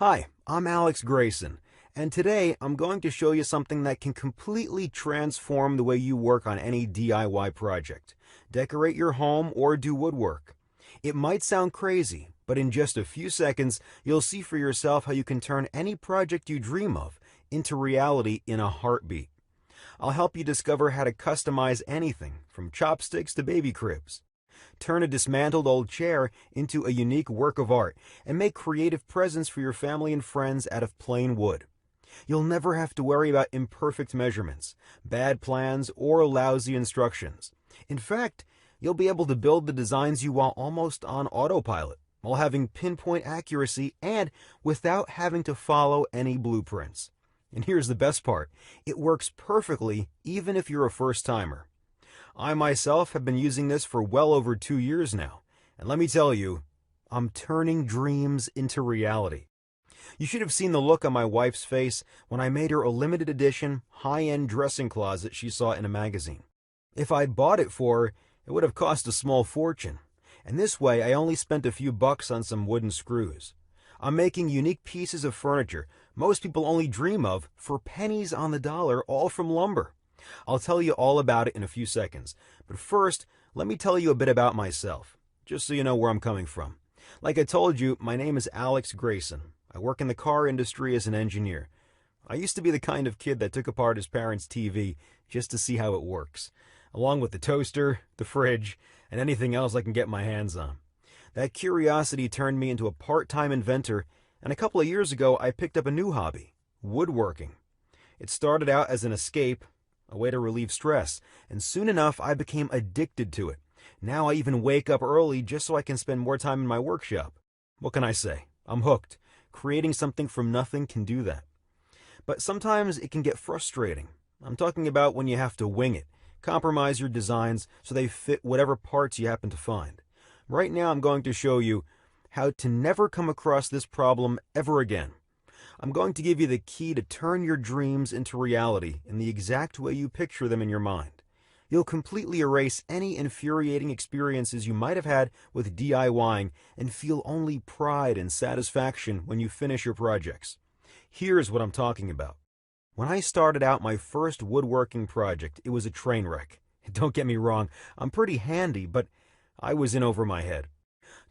Hi, I'm Alex Grayson, and today I'm going to show you something that can completely transform the way you work on any DIY project. Decorate your home or do woodwork. It might sound crazy, but in just a few seconds, you'll see for yourself how you can turn any project you dream of into reality in a heartbeat. I'll help you discover how to customize anything from chopsticks to baby cribs. Turn a dismantled old chair into a unique work of art and make creative presents for your family and friends out of plain wood. You'll never have to worry about imperfect measurements, bad plans, or lousy instructions. In fact, you'll be able to build the designs you want almost on autopilot, while having pinpoint accuracy and without having to follow any blueprints. And here's the best part, it works perfectly even if you're a first-timer. I myself have been using this for well over 2 years now, and let me tell you, I'm turning dreams into reality. You should have seen the look on my wife's face when I made her a limited edition, high-end dressing closet she saw in a magazine. If I'd bought it for her, it would have cost a small fortune, and this way I only spent a few bucks on some wooden screws. I'm making unique pieces of furniture most people only dream of for pennies on the dollar, all from lumber. I'll tell you all about it in a few seconds, but first, let me tell you a bit about myself, just so you know where I'm coming from. Like I told you, my name is Alex Grayson. I work in the car industry as an engineer. I used to be the kind of kid that took apart his parents' TV just to see how it works, along with the toaster, the fridge, and anything else I can get my hands on. That curiosity turned me into a part-time inventor, and a couple of years ago I picked up a new hobby, woodworking. It started out as an escape, a way to relieve stress, and soon enough I became addicted to it. Now I even wake up early just so I can spend more time in my workshop. What can I say? I'm hooked. Creating something from nothing can do that. But sometimes it can get frustrating. I'm talking about when you have to wing it, compromise your designs so they fit whatever parts you happen to find. Right now I'm going to show you how to never come across this problem ever again. I'm going to give you the key to turn your dreams into reality in the exact way you picture them in your mind. You'll completely erase any infuriating experiences you might have had with DIYing and feel only pride and satisfaction when you finish your projects. Here's what I'm talking about. When I started out my first woodworking project, it was a train wreck. Don't get me wrong, I'm pretty handy, but I was in over my head.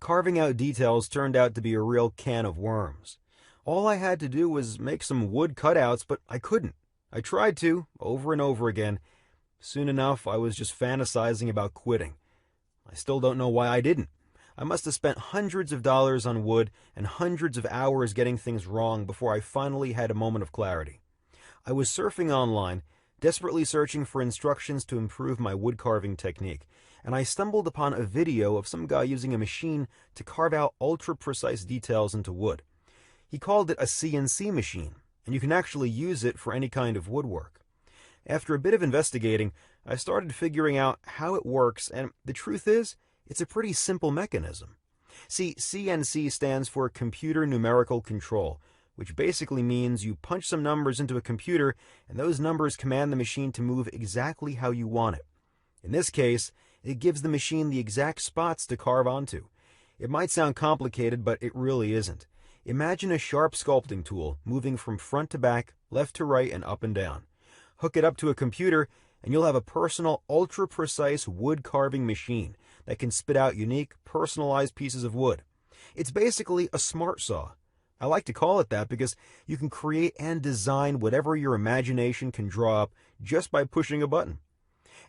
Carving out details turned out to be a real can of worms. All I had to do was make some wood cutouts, but I couldn't. I tried to, over and over again. Soon enough, I was just fantasizing about quitting. I still don't know why I didn't. I must have spent hundreds of dollars on wood and hundreds of hours getting things wrong before I finally had a moment of clarity. I was surfing online, desperately searching for instructions to improve my wood carving technique, and I stumbled upon a video of some guy using a machine to carve out ultra-precise details into wood. He called it a CNC machine, and you can actually use it for any kind of woodwork. After a bit of investigating, I started figuring out how it works, and the truth is, it's a pretty simple mechanism. See, CNC stands for Computer Numerical Control, which basically means you punch some numbers into a computer, and those numbers command the machine to move exactly how you want it. In this case, it gives the machine the exact spots to carve onto. It might sound complicated, but it really isn't. Imagine a sharp sculpting tool moving from front to back, left to right, and up and down. Hook it up to a computer, and you'll have a personal, ultra-precise wood carving machine that can spit out unique, personalized pieces of wood. It's basically a smart saw. I like to call it that because you can create and design whatever your imagination can draw up just by pushing a button.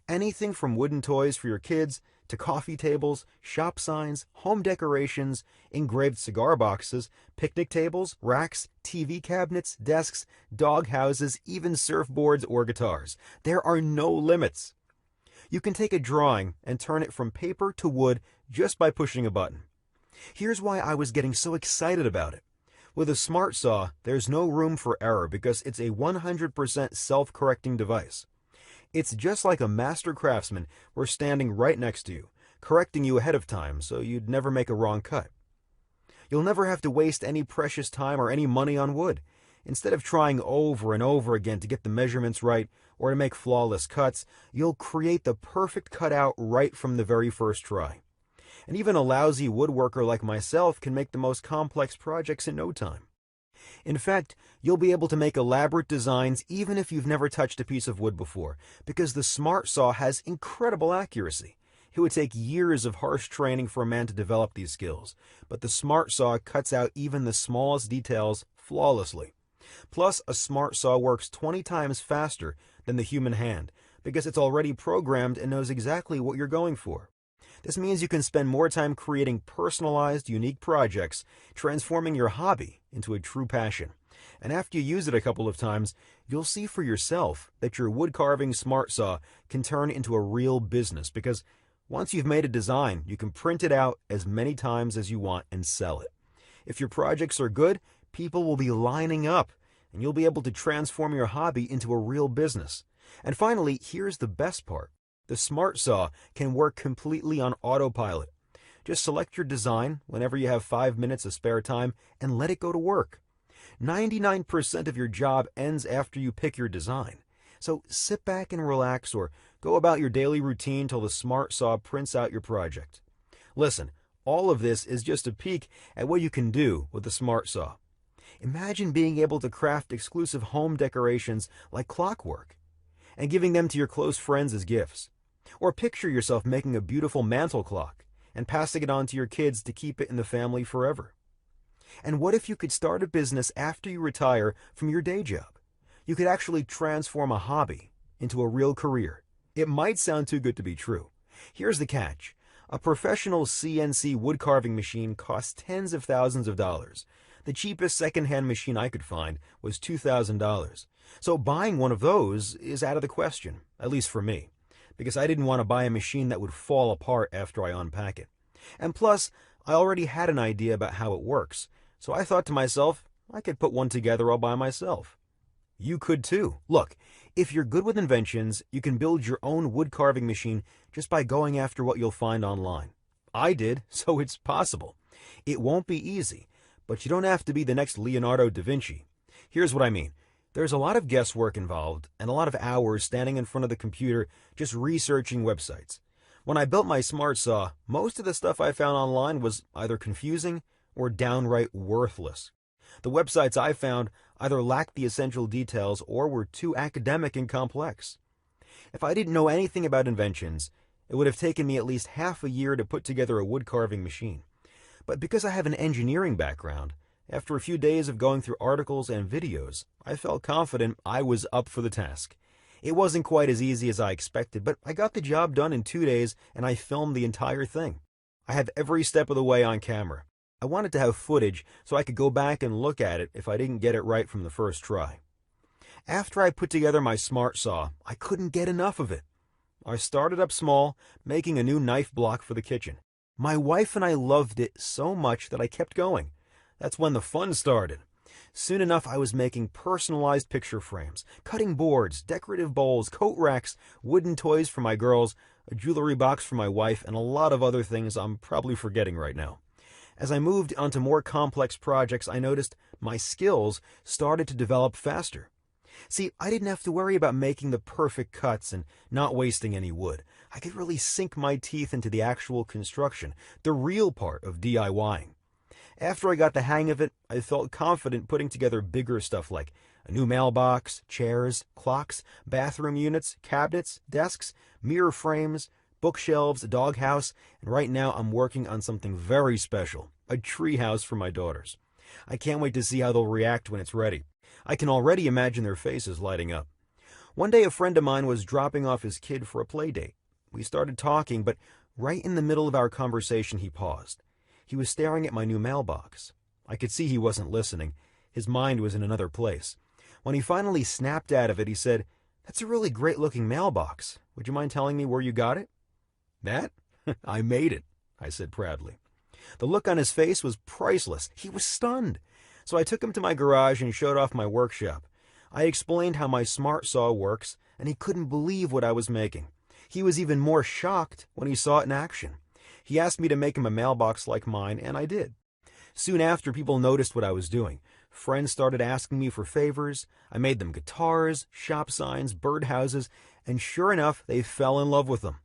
Anything from wooden toys for your kids to coffee tables, shop signs, home decorations, engraved cigar boxes, picnic tables, racks, TV cabinets, desks, dog houses, even surfboards or guitars. There are no limits. You can take a drawing and turn it from paper to wood just by pushing a button. Here's why I was getting so excited about it. With a smart saw, there's no room for error because it's a 100% self-correcting device. It's just like a master craftsman were standing right next to you, correcting you ahead of time so you'd never make a wrong cut. You'll never have to waste any precious time or any money on wood. Instead of trying over and over again to get the measurements right or to make flawless cuts, you'll create the perfect cutout right from the very first try. And even a lousy woodworker like myself can make the most complex projects in no time. In fact, you'll be able to make elaborate designs even if you've never touched a piece of wood before, because the Smart Saw has incredible accuracy. It would take years of harsh training for a man to develop these skills, but the Smart Saw cuts out even the smallest details flawlessly. Plus, a Smart Saw works 20 times faster than the human hand, because it's already programmed and knows exactly what you're going for. This means you can spend more time creating personalized, unique projects, transforming your hobby into a true passion. And after you use it a couple of times, you'll see for yourself that your wood carving Smart Saw can turn into a real business, because once you've made a design, you can print it out as many times as you want and sell it. If your projects are good, people will be lining up, and you'll be able to transform your hobby into a real business. And finally, here's the best part. The Smart Saw can work completely on autopilot. Just select your design whenever you have 5 minutes of spare time and let it go to work. 99% of your job ends after you pick your design. So sit back and relax, or go about your daily routine till the Smart Saw prints out your project. Listen, all of this is just a peek at what you can do with the Smart Saw. Imagine being able to craft exclusive home decorations like clockwork and giving them to your close friends as gifts. Or picture yourself making a beautiful mantel clock and passing it on to your kids to keep it in the family forever. And what if you could start a business after you retire from your day job? You could actually transform a hobby into a real career. It might sound too good to be true. Here's the catch. A professional CNC wood carving machine costs tens of thousands of dollars. The cheapest second-hand machine I could find was $2,000. So buying one of those is out of the question, at least for me, because I didn't want to buy a machine that would fall apart after I unpack it. And plus, I already had an idea about how it works, so I thought to myself, I could put one together all by myself. You could too. Look, if you're good with inventions, you can build your own wood carving machine just by going after what you'll find online. I did, so it's possible. It won't be easy, but you don't have to be the next Leonardo da Vinci. Here's what I mean. There's a lot of guesswork involved and a lot of hours standing in front of the computer just researching websites. When I built my Smart Saw, most of the stuff I found online was either confusing or downright worthless. The websites I found either lacked the essential details or were too academic and complex. If I didn't know anything about inventions, it would have taken me at least half a year to put together a wood carving machine. But because I have an engineering background, after a few days of going through articles and videos, I felt confident I was up for the task. It wasn't quite as easy as I expected, but I got the job done in 2 days and I filmed the entire thing. I have every step of the way on camera. I wanted to have footage so I could go back and look at it if I didn't get it right from the first try. After I put together my Smart Saw, I couldn't get enough of it. I started up small, making a new knife block for the kitchen. My wife and I loved it so much that I kept going. That's when the fun started. Soon enough, I was making personalized picture frames, cutting boards, decorative bowls, coat racks, wooden toys for my girls, a jewelry box for my wife, and a lot of other things I'm probably forgetting right now. As I moved onto more complex projects, I noticed my skills started to develop faster. See, I didn't have to worry about making the perfect cuts and not wasting any wood. I could really sink my teeth into the actual construction, the real part of DIYing. After I got the hang of it, I felt confident putting together bigger stuff like a new mailbox, chairs, clocks, bathroom units, cabinets, desks, mirror frames, bookshelves, a doghouse, and right now I'm working on something very special, a treehouse for my daughters. I can't wait to see how they'll react when it's ready. I can already imagine their faces lighting up. One day a friend of mine was dropping off his kid for a play date. We started talking, but right in the middle of our conversation he paused. He was staring at my new mailbox. I could see he wasn't listening. His mind was in another place. When he finally snapped out of it, he said, "That's a really great-looking mailbox. Would you mind telling me where you got it?" "That? I made it," I said proudly. The look on his face was priceless. He was stunned. So I took him to my garage and showed off my workshop. I explained how my Smart Saw works, and he couldn't believe what I was making. He was even more shocked when he saw it in action. He asked me to make him a mailbox like mine, and I did. Soon after, people noticed what I was doing. Friends started asking me for favors. I made them guitars, shop signs, birdhouses, and sure enough, they fell in love with them.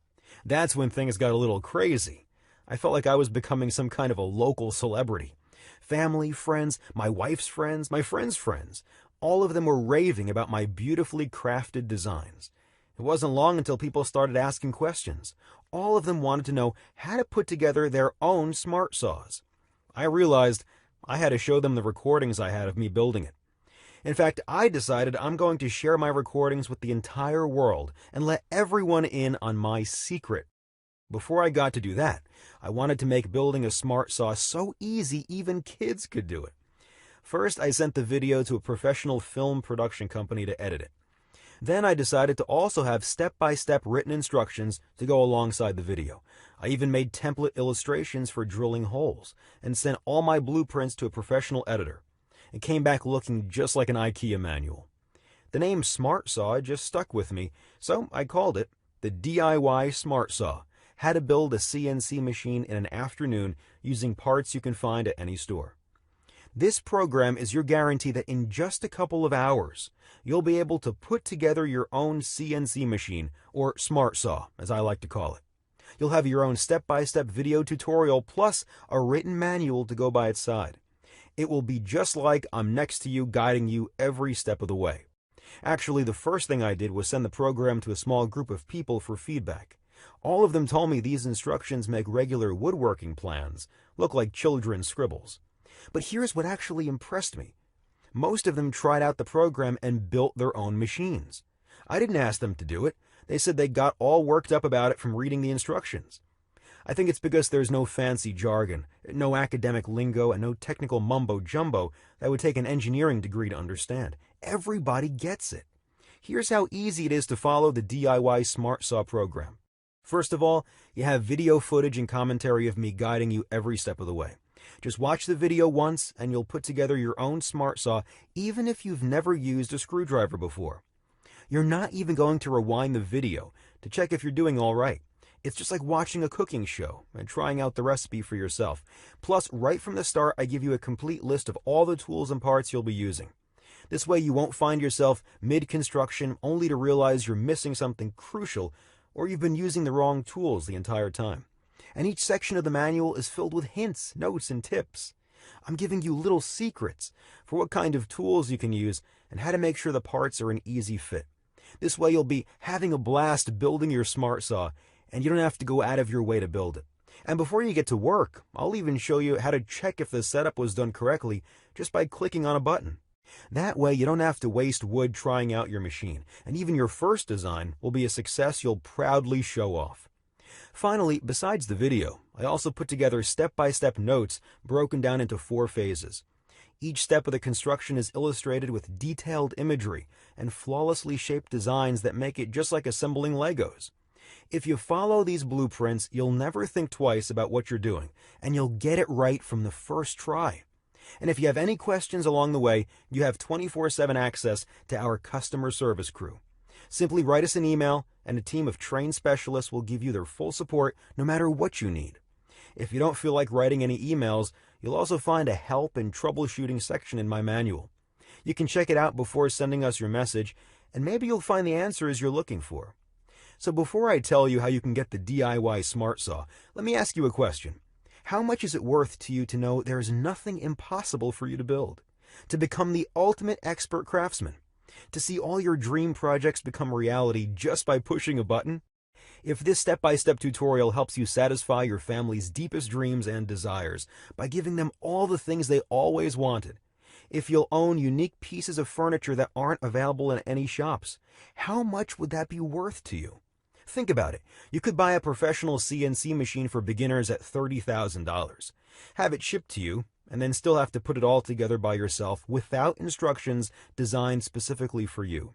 That's when things got a little crazy. I felt like I was becoming some kind of a local celebrity. Family, friends, my wife's friends, my friends' friends, all of them were raving about my beautifully crafted designs. It wasn't long until people started asking questions. All of them wanted to know how to put together their own smart saws. I realized I had to show them the recordings I had of me building it. In fact, I decided I'm going to share my recordings with the entire world and let everyone in on my secret. Before I got to do that, I wanted to make building a smart saw so easy even kids could do it. First, I sent the video to a professional film production company to edit it. Then I decided to also have step-by-step written instructions to go alongside the video. I even made template illustrations for drilling holes and sent all my blueprints to a professional editor. It came back looking just like an IKEA manual. The name Smart Saw just stuck with me, so I called it the DIY Smart Saw. How to build a CNC machine in an afternoon using parts you can find at any store. This program is your guarantee that in just a couple of hours, you'll be able to put together your own CNC machine, or smart saw, as I like to call it. You'll have your own step-by-step video tutorial plus a written manual to go by its side. It will be just like I'm next to you, guiding you every step of the way. Actually, the first thing I did was send the program to a small group of people for feedback. All of them told me these instructions make regular woodworking plans look like children's scribbles. But here's what actually impressed me. Most of them tried out the program and built their own machines. I didn't ask them to do it. They said they got all worked up about it from reading the instructions. I think it's because there's no fancy jargon, no academic lingo, and no technical mumbo-jumbo that would take an engineering degree to understand. Everybody gets it. Here's how easy it is to follow the DIY Smart Saw program. First of all, you have video footage and commentary of me guiding you every step of the way. Just watch the video once and you'll put together your own smart saw even if you've never used a screwdriver before. You're not even going to rewind the video to check if you're doing all right. It's just like watching a cooking show and trying out the recipe for yourself. Plus, right from the start, I give you a complete list of all the tools and parts you'll be using. This way you won't find yourself mid-construction only to realize you're missing something crucial or you've been using the wrong tools the entire time. And each section of the manual is filled with hints, notes, and tips. I'm giving you little secrets for what kind of tools you can use and how to make sure the parts are an easy fit. This way you'll be having a blast building your smart saw, and you don't have to go out of your way to build it. And before you get to work, I'll even show you how to check if the setup was done correctly just by clicking on a button. That way you don't have to waste wood trying out your machine, and even your first design will be a success you'll proudly show off. Finally, besides the video, I also put together step-by-step notes broken down into 4 phases. Each step of the construction is illustrated with detailed imagery and flawlessly shaped designs that make it just like assembling Legos. If you follow these blueprints, you'll never think twice about what you're doing, and you'll get it right from the first try. And if you have any questions along the way, you have 24/7 access to our customer service crew. Simply write us an email, and a team of trained specialists will give you their full support no matter what you need. If you don't feel like writing any emails, you'll also find a help and troubleshooting section in my manual. You can check it out before sending us your message, and maybe you'll find the answers you're looking for. So before I tell you how you can get the DIY Smart Saw, let me ask you a question. How much is it worth to you to know there is nothing impossible for you to build? To become the ultimate expert craftsman? To see all your dream projects become reality just by pushing a button? If this step-by-step tutorial helps you satisfy your family's deepest dreams and desires by giving them all the things they always wanted, if you'll own unique pieces of furniture that aren't available in any shops, how much would that be worth to you? Think about it. You could buy a professional CNC machine for beginners at $30,000, have it shipped to you, and then still have to put it all together by yourself without instructions designed specifically for you.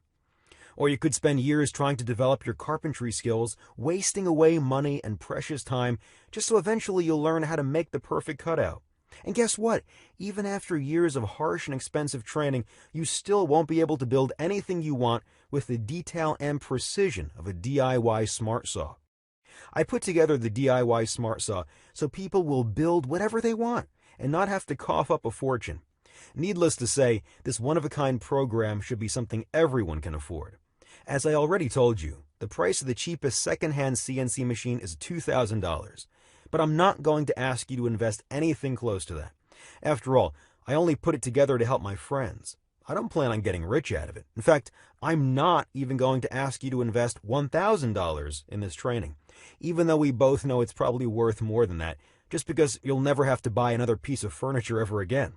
Or you could spend years trying to develop your carpentry skills, wasting away money and precious time just so eventually you'll learn how to make the perfect cutout. And guess what? Even after years of harsh and expensive training, you still won't be able to build anything you want with the detail and precision of a DIY Smart Saw. I put together the DIY Smart Saw so people will build whatever they want and not have to cough up a fortune. Needless to say, this one-of-a-kind program should be something everyone can afford. As I already told you, the price of the cheapest second-hand CNC machine is $2,000. But I'm not going to ask you to invest anything close to that. After all, I only put it together to help my friends. I don't plan on getting rich out of it. In fact, I'm not even going to ask you to invest $1,000 in this training, even though we both know it's probably worth more than that, just because you'll never have to buy another piece of furniture ever again.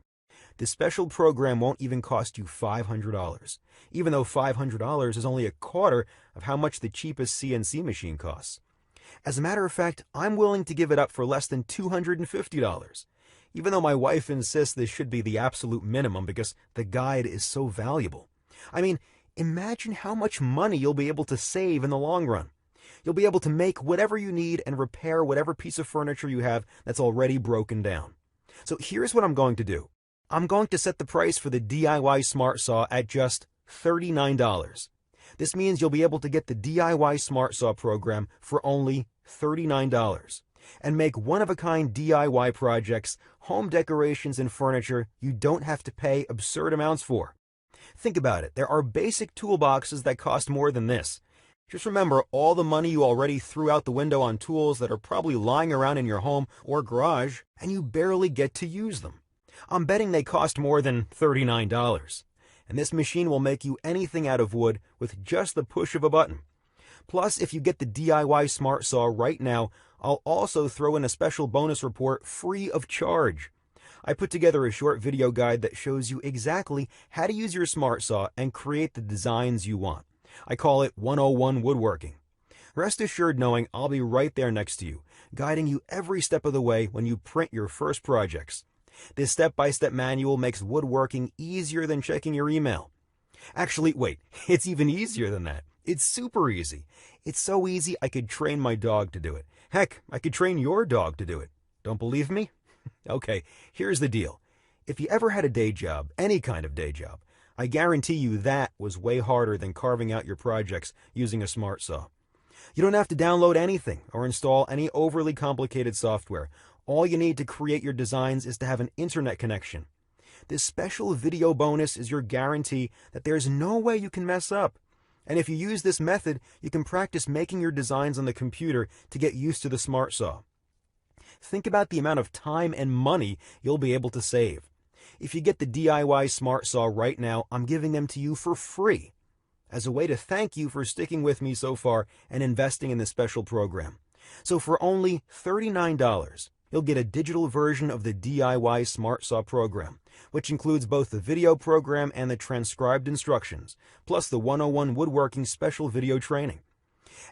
This special program won't even cost you $500, even though $500 is only a quarter of how much the cheapest CNC machine costs. As a matter of fact, I'm willing to give it up for less than $250, even though my wife insists this should be the absolute minimum because the guide is so valuable. I mean, imagine how much money you'll be able to save in the long run. You'll be able to make whatever you need and repair whatever piece of furniture you have that's already broken down. So here's what I'm going to do. I'm going to set the price for the DIY Smart Saw at just $39. This means you'll be able to get the DIY Smart Saw program for only $39 and make one-of-a-kind DIY projects, home decorations, and furniture you don't have to pay absurd amounts for. Think about it. There are basic toolboxes that cost more than this. Just remember all the money you already threw out the window on tools that are probably lying around in your home or garage, and you barely get to use them. I'm betting they cost more than $39. And this machine will make you anything out of wood with just the push of a button. Plus, if you get the DIY Smart Saw right now, I'll also throw in a special bonus report free of charge. I put together a short video guide that shows you exactly how to use your Smart Saw and create the designs you want. I call it 101 Woodworking. Rest assured knowing I'll be right there next to you, guiding you every step of the way when you print your first projects. This step-by-step manual makes woodworking easier than checking your email. Actually, wait, it's even easier than that. It's super easy. It's so easy I could train my dog to do it. Heck, I could train your dog to do it. Don't believe me? Okay, here's the deal. If you ever had a day job, any kind of day job, I guarantee you that was way harder than carving out your projects using a Smart Saw. You don't have to download anything or install any overly complicated software. All you need to create your designs is to have an internet connection. This special video bonus is your guarantee that there's no way you can mess up. And if you use this method, you can practice making your designs on the computer to get used to the Smart Saw. Think about the amount of time and money you'll be able to save. If you get the DIY Smart Saw right now, I'm giving them to you for free as a way to thank you for sticking with me so far and investing in this special program. So for only $39, you'll get a digital version of the DIY Smart Saw program, which includes both the video program and the transcribed instructions, plus the 101 Woodworking special video training.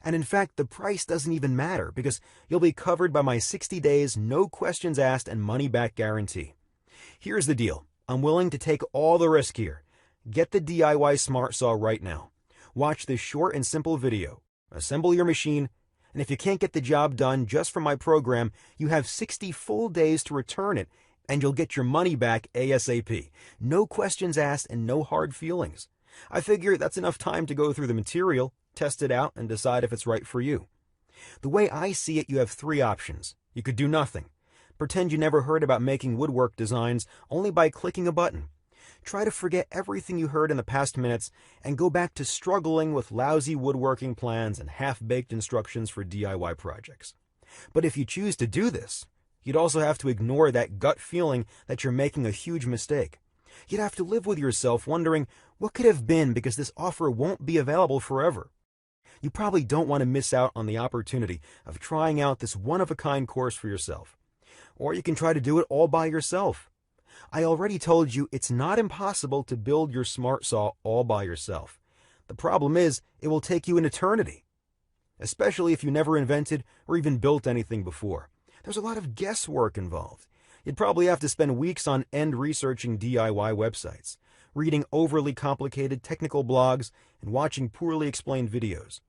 And in fact, the price doesn't even matter because you'll be covered by my 60 days, no questions asked, and money-back guarantee. Here's the deal. I'm willing to take all the risk here. Get the DIY Smart Saw right now. Watch this short and simple video. Assemble your machine. And if you can't get the job done just from my program, you have 60 full days to return it, and you'll get your money back ASAP. No questions asked and no hard feelings. I figure that's enough time to go through the material, test it out, and decide if it's right for you. The way I see it, you have three options. You could do nothing. Pretend you never heard about making woodwork designs only by clicking a button. Try to forget everything you heard in the past minutes and go back to struggling with lousy woodworking plans and half-baked instructions for DIY projects. But if you choose to do this, you'd also have to ignore that gut feeling that you're making a huge mistake. You'd have to live with yourself wondering what could have been because this offer won't be available forever. You probably don't want to miss out on the opportunity of trying out this one-of-a-kind course for yourself. Or you can try to do it all by yourself. I already told you it's not impossible to build your Smart Saw all by yourself. The problem is, it will take you an eternity, especially if you never invented or even built anything before. There's a lot of guesswork involved. You'd probably have to spend weeks on end researching DIY websites, reading overly complicated technical blogs, and watching poorly explained videos.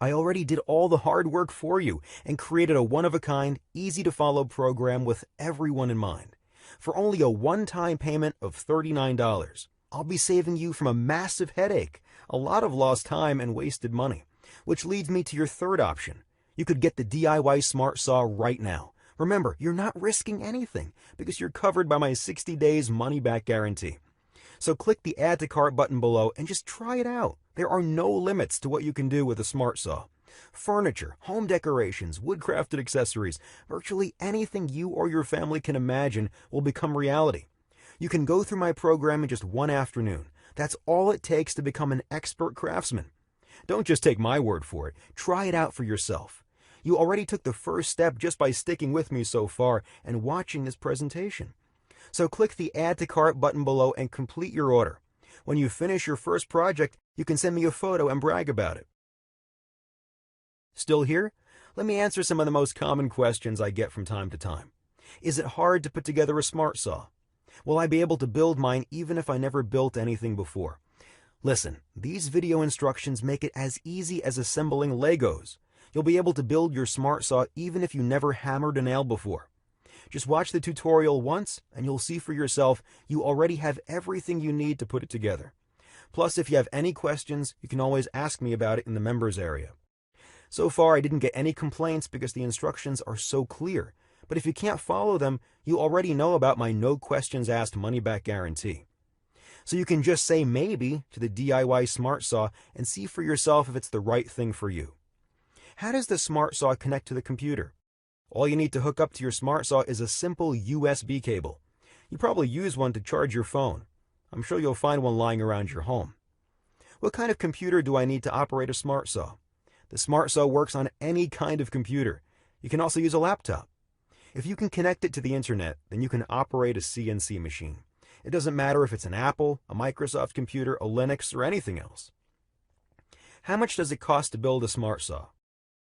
I already did all the hard work for you and created a one-of-a-kind, easy-to-follow program with everyone in mind. For only a one-time payment of $39, I'll be saving you from a massive headache, a lot of lost time, and wasted money. Which leads me to your third option. You could get the DIY Smart Saw right now. Remember, you're not risking anything because you're covered by my 60 days money-back guarantee. So click the Add to Cart button below and just try it out. There are no limits to what you can do with a Smart Saw. Furniture, home decorations, wood-crafted accessories, virtually anything you or your family can imagine will become reality. You can go through my program in just one afternoon. That's all it takes to become an expert craftsman. Don't just take my word for it. Try it out for yourself. You already took the first step just by sticking with me so far and watching this presentation. So click the Add to Cart button below and complete your order. When you finish your first project, you can send me a photo and brag about it. Still here? Let me answer some of the most common questions I get from time to time. Is it hard to put together a smart saw? Will I be able to build mine even if I never built anything before? Listen, these video instructions make it as easy as assembling Legos. You'll be able to build your smart saw even if you never hammered a nail before. Just watch the tutorial once and you'll see for yourself you already have everything you need to put it together. Plus, if you have any questions, you can always ask me about it in the members area. So far, I didn't get any complaints because the instructions are so clear. But if you can't follow them, you already know about my no questions asked money-back guarantee. So you can just say maybe to the DIY Smart Saw and see for yourself if it's the right thing for you. How does the Smart Saw connect to the computer? All you need to hook up to your Smart Saw is a simple USB cable. You probably use one to charge your phone. I'm sure you'll find one lying around your home. What kind of computer do I need to operate a Smart Saw? The Smart Saw works on any kind of computer. You can also use a laptop. If you can connect it to the internet, then you can operate a CNC machine. It doesn't matter if it's an Apple, a Microsoft computer, a Linux, or anything else. How much does it cost to build a Smart Saw?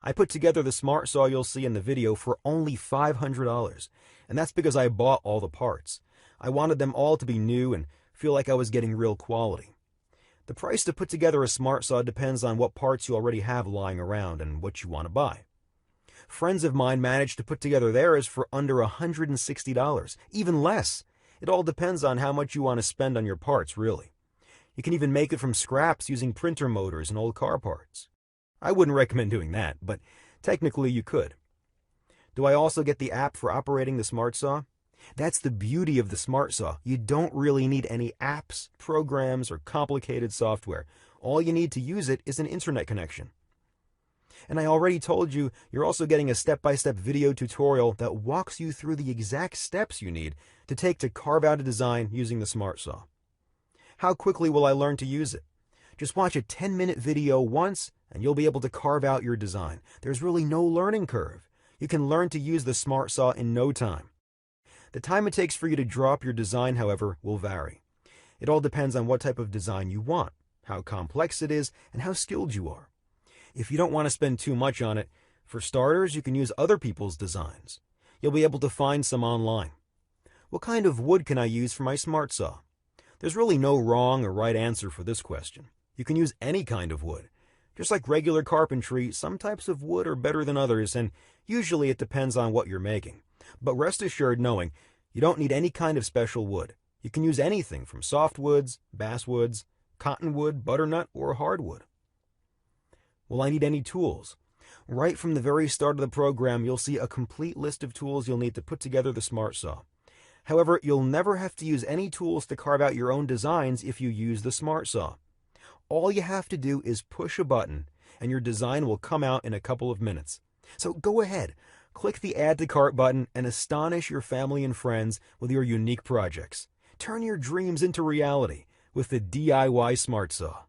I put together the Smart Saw you'll see in the video for only $500, and that's because I bought all the parts. I wanted them all to be new and feel like I was getting real quality. The price to put together a Smart Saw depends on what parts you already have lying around and what you want to buy. Friends of mine managed to put together theirs for under $160, even less. It all depends on how much you want to spend on your parts, really. You can even make it from scraps using printer motors and old car parts. I wouldn't recommend doing that, but technically you could. Do I also get the app for operating the Smart Saw? That's the beauty of the Smart Saw. You don't really need any apps, programs, or complicated software. All you need to use it is an internet connection. And I already told you, you're also getting a step-by-step video tutorial that walks you through the exact steps you need to take to carve out a design using the Smart Saw. How quickly will I learn to use it? Just watch a 10-minute video once and you'll be able to carve out your design. There's really no learning curve. You can learn to use the Smart Saw in no time. The time it takes for you to draw up your design, however, will vary. It all depends on what type of design you want, how complex it is, and how skilled you are. If you don't want to spend too much on it, for starters, you can use other people's designs. You'll be able to find some online. What kind of wood can I use for my Smart Saw? There's really no wrong or right answer for this question. You can use any kind of wood. Just like regular carpentry, some types of wood are better than others, and usually it depends on what you're making. But rest assured knowing you don't need any kind of special wood. You can use anything from softwoods, basswoods, cottonwood, butternut, or hardwood. Will I need any tools? Right from the very start of the program, you'll see a complete list of tools you'll need to put together the Smart Saw. However, you'll never have to use any tools to carve out your own designs if you use the Smart Saw. All you have to do is push a button, and your design will come out in a couple of minutes. So go ahead, click the Add to Cart button and astonish your family and friends with your unique projects. Turn your dreams into reality with the DIY Smart Saw.